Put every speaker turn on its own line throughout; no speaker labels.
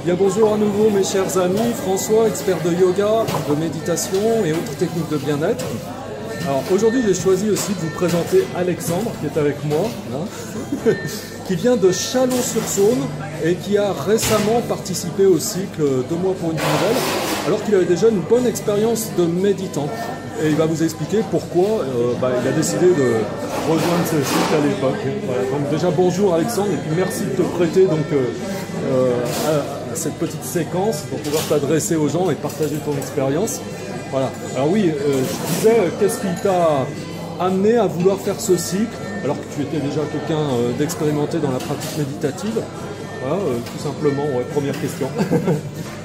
Bien bonjour à nouveau mes chers amis, François, expert de yoga, de méditation et autres techniques de bien-être. Alors aujourd'hui j'ai choisi aussi de vous présenter Alexandre qui est avec moi, hein, qui vient de Chalon-sur-Saône et qui a récemment participé au cycle 2 mois pour une vie nouvelle, alors qu'il avait déjà une bonne expérience de méditant. Et il va vous expliquer pourquoi il a décidé de rejoindre ce cycle à l'époque. Voilà. Donc déjà bonjour Alexandre et puis merci de te prêter donc, à cette petite séquence pour pouvoir t'adresser aux gens et partager ton expérience. Voilà. Alors oui, je disais, qu'est-ce qui t'a amené à vouloir faire ce cycle alors que tu étais déjà quelqu'un d'expérimenté dans la pratique méditative? Voilà, tout simplement, ouais, première question.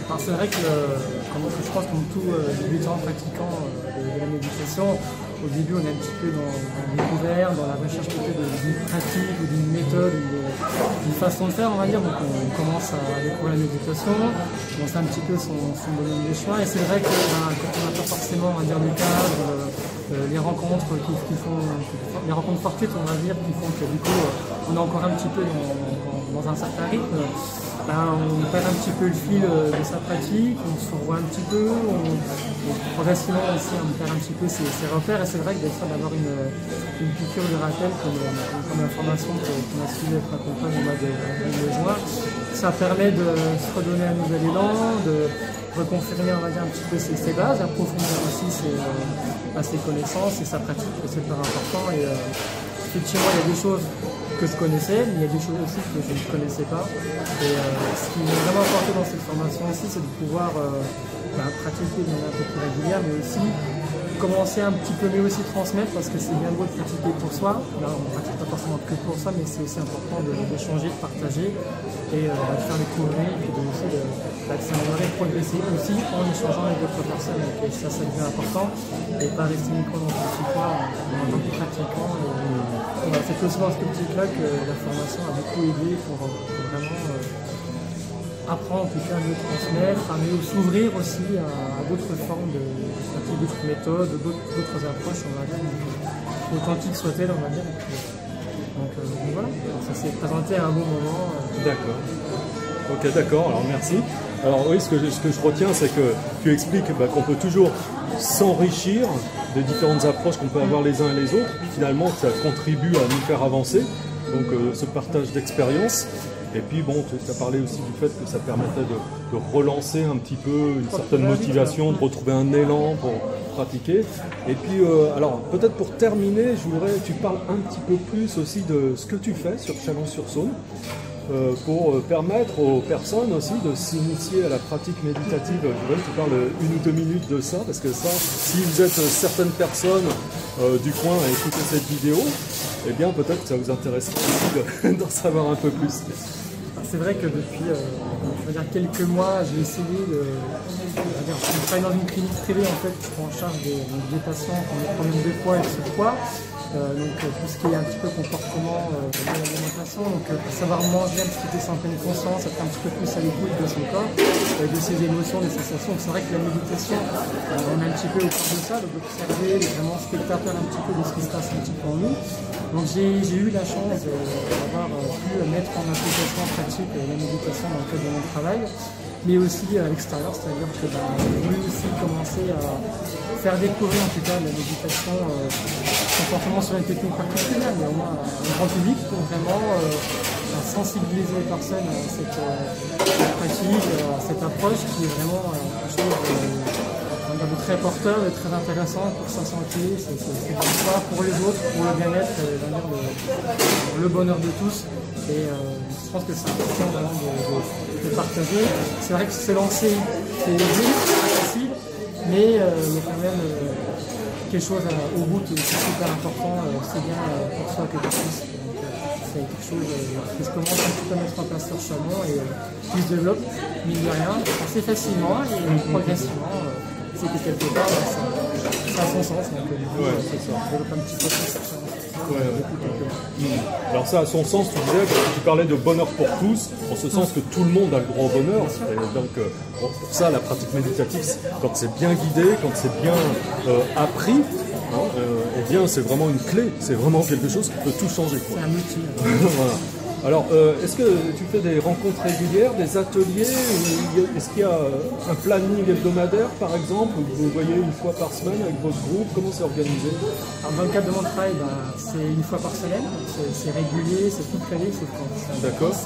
Alors c'est vrai que je pense comme tout débutant pratiquant de la méditation, au début on est un petit peu dans la découverte, dans la recherche peut-être d'une pratique ou d'une méthode, d'une façon de faire on va dire. Donc on commence à découvrir la méditation, on sait un petit peu son domaine des choix et c'est vrai que quand on n'a pas forcément on va dire du cadre, les rencontres les rencontres fortuites on va dire qui font que du coup on est encore un petit peu dans un certain rythme. On perd un petit peu le fil de sa pratique, on se revoit un petit peu, progressivement aussi on perd un petit peu ses repères et c'est vrai que des fois d'avoir une piqûre de rappel comme information qu'on a suivi avec ma compagne au mois de juin, ça permet de se redonner un nouvel élan, de reconfirmer on va dire un petit peu ses bases, approfondir aussi ses connaissances et sa pratique, c'est super important et effectivement il y a des choses que je connaissais, mais il y a des choses aussi que je ne connaissais pas. Et ce qui m'a vraiment apporté dans cette formation aussi, c'est de pouvoir pratiquer de manière un peu plus régulière, mais aussi commencer un petit peu mieux aussi transmettre, parce que c'est bien beau de pratiquer pour soi. Là, on ne pratique pas forcément que pour soi, mais c'est aussi important d'échanger, de partager et de faire découvrir, et puis d'accélérer, de progresser aussi en échangeant avec d'autres personnes. Et ça devient important, et pas rester micro dans son petit coin en tant que pratiquant. C'est aussi dans ce petit-là que la formation a beaucoup aidé pour vraiment apprendre, en tout cas, à mieux transmettre, à mieux s'ouvrir aussi à d'autres formes de pratique, d'autres méthodes, d'autres approches, on va dire, authentiques soient-elles, on va dire. Donc voilà, ça s'est présenté à un bon moment.
D'accord. Ok, d'accord, alors merci. Alors oui, ce que je retiens, c'est que tu expliques qu'on peut toujours s'enrichir des différentes approches qu'on peut avoir les uns et les autres. Finalement, ça contribue à nous faire avancer, donc ce partage d'expérience. Et puis bon, tu as parlé aussi du fait que ça permettait de relancer un petit peu une certaine motivation, de retrouver un élan pour pratiquer. Et puis, alors peut-être pour terminer, je voudrais que tu parles un petit peu plus aussi de ce que tu fais sur Chalon-sur-Saône, pour permettre aux personnes aussi de s'initier à la pratique méditative. Je voudrais que tu parles 1 ou 2 minutes de ça, parce que ça, si vous êtes certaines personnes du coin à écouter cette vidéo, eh bien peut-être que ça vous intéressera aussi d'en savoir un peu plus.
C'est vrai que depuis quelques mois, j'ai essayé je travaille dans une clinique privée en fait, je prends en charge des patients qui ont des problèmes de poids et de surpoids. Donc tout ce qui est un petit peu comportement de l'alimentation, donc savoir manger un petit peu sans pleine conscience, être un petit peu plus à l'écoute de son corps, de ses émotions, des sensations. C'est vrai que la méditation, on est un petit peu au cours de ça, d'observer, vraiment spectateur un petit peu de ce qui se passe un petit peu en nous. Donc j'ai eu la chance d'avoir pu mettre en application en pratique la méditation dans le cadre de mon travail, mais aussi à l'extérieur, c'est-à-dire que j'ai voulu aussi commencer à faire découvrir en tout cas la méditation, pas forcément sur une technique particulière, mais au moins un grand public pour vraiment sensibiliser les personnes à cette pratique, à cette approche qui est vraiment quelque chose de très porteur, de très intéressant pour sa santé, c'est pour soi, pour les autres, pour le bien-être, le bonheur de tous. Et je pense que c'est important vraiment de partager. C'est vrai que se lancer, c'est pas facile, mais il y a quand même quelque chose au bout qui est super important, c'est bien pour soi que pour tous. Donc c'est quelque chose qui se commence un petit peu à mettre en place sur Chalon et qui se développe, mine de rien, assez facilement et progressivement. C'est que quelque part, ça a son sens. Donc c'est ça, on développe un petit peu sur Chalon.
Alors ça a son sens, tu disais, tu parlais de bonheur pour tous, en ce sens que tout le monde a le droit au bonheur. Et donc pour ça, la pratique méditative, quand c'est bien guidé, quand c'est bien appris, eh bien c'est vraiment une clé, c'est vraiment quelque chose qui peut tout changer.
C'est un outil.
Voilà. Alors, est-ce que tu fais des rencontres régulières, des ateliers, est-ce qu'il y a un planning hebdomadaire, par exemple, où vous voyez une fois par semaine avec votre groupe? Comment c'est organisé?
Alors, dans le cadre de mon travail, c'est une fois par semaine, c'est régulier, c'est tout calé, c'est quand ça
D'accord.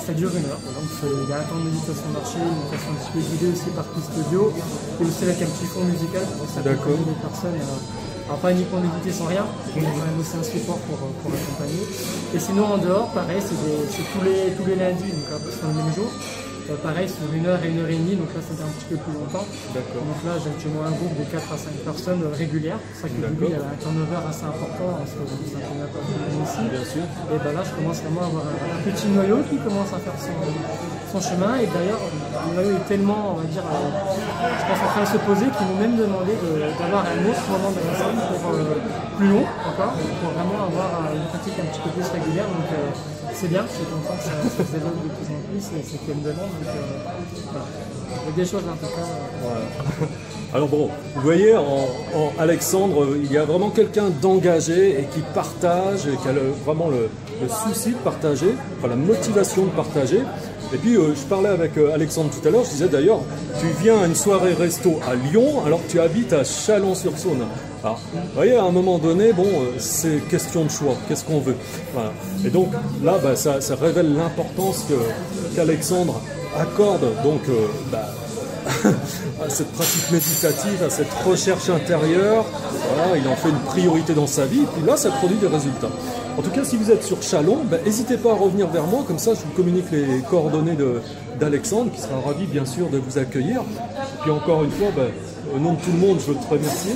Ça dure 1 heure. Donc, il y a un temps de méditation marché, une méditation un petit peu guidée aussi par piste audio, et aussi avec un petit fond musical pour que ça accompagne les personnes. Alors pas uniquement méditer sans rien, il y a quand même aussi un support pour accompagner. Et sinon en dehors, pareil, c'est tous les lundis, donc un peu sur le même jour. Pareil sur 1 heure et 1 heure et demie, donc là ça fait un petit peu plus longtemps. Donc là j'ai actuellement un groupe de 4 à 5 personnes régulières. C'est ça que il y a un turnover assez important, parce que c'est un peu aussi.
Bien sûr.
Et ben là je commence vraiment à avoir un petit noyau qui commence à faire son chemin. Et d'ailleurs le noyau est tellement, on va dire, je pense en train de se poser, qu'ils m'ont même demandé d'avoir un autre moment de la scène pour plus long encore, pour vraiment avoir une pratique un petit peu plus régulière. Donc c'est bien, c'est content que ça se développe de plus en plus, et c'est qu'il y a une demande. Donc voilà. Il y a des choses en tout cas.
Voilà. Alors bon, vous voyez, en Alexandre, il y a vraiment quelqu'un d'engagé et qui partage, et qui a vraiment le souci de partager, enfin la motivation de partager. Et puis je parlais avec Alexandre tout à l'heure, je disais d'ailleurs, tu viens à une soirée resto à Lyon alors que tu habites à Chalon-sur-Saône. Alors, vous voyez, à un moment donné, bon, c'est question de choix, qu'est-ce qu'on veut. Voilà. Et donc là, ça révèle l'importance qu'Alexandre accorde donc à cette pratique méditative, à cette recherche intérieure. Voilà, il en fait une priorité dans sa vie, et puis là, ça produit des résultats. En tout cas, si vous êtes sur Chalon, n'hésitez pas à revenir vers moi, comme ça je vous communique les coordonnées d'Alexandre, qui sera ravi bien sûr de vous accueillir. Et puis encore une fois, au nom de tout le monde, je veux te remercier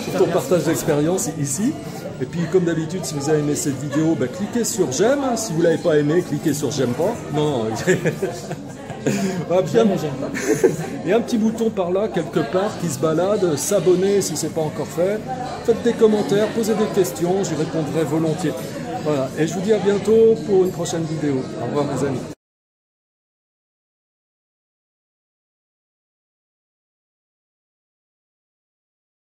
pour ton partage d'expérience ici. Et puis comme d'habitude, si vous avez aimé cette vidéo, cliquez sur j'aime. Si vous ne l'avez pas aimé, cliquez sur j'aime pas. Non. Il y a un petit bouton par là, quelque part, qui se balade, s'abonner si ce n'est pas encore fait. Faites des commentaires, posez des questions, j'y répondrai volontiers. Voilà, et je vous dis à bientôt pour une prochaine vidéo. Au revoir mes amis.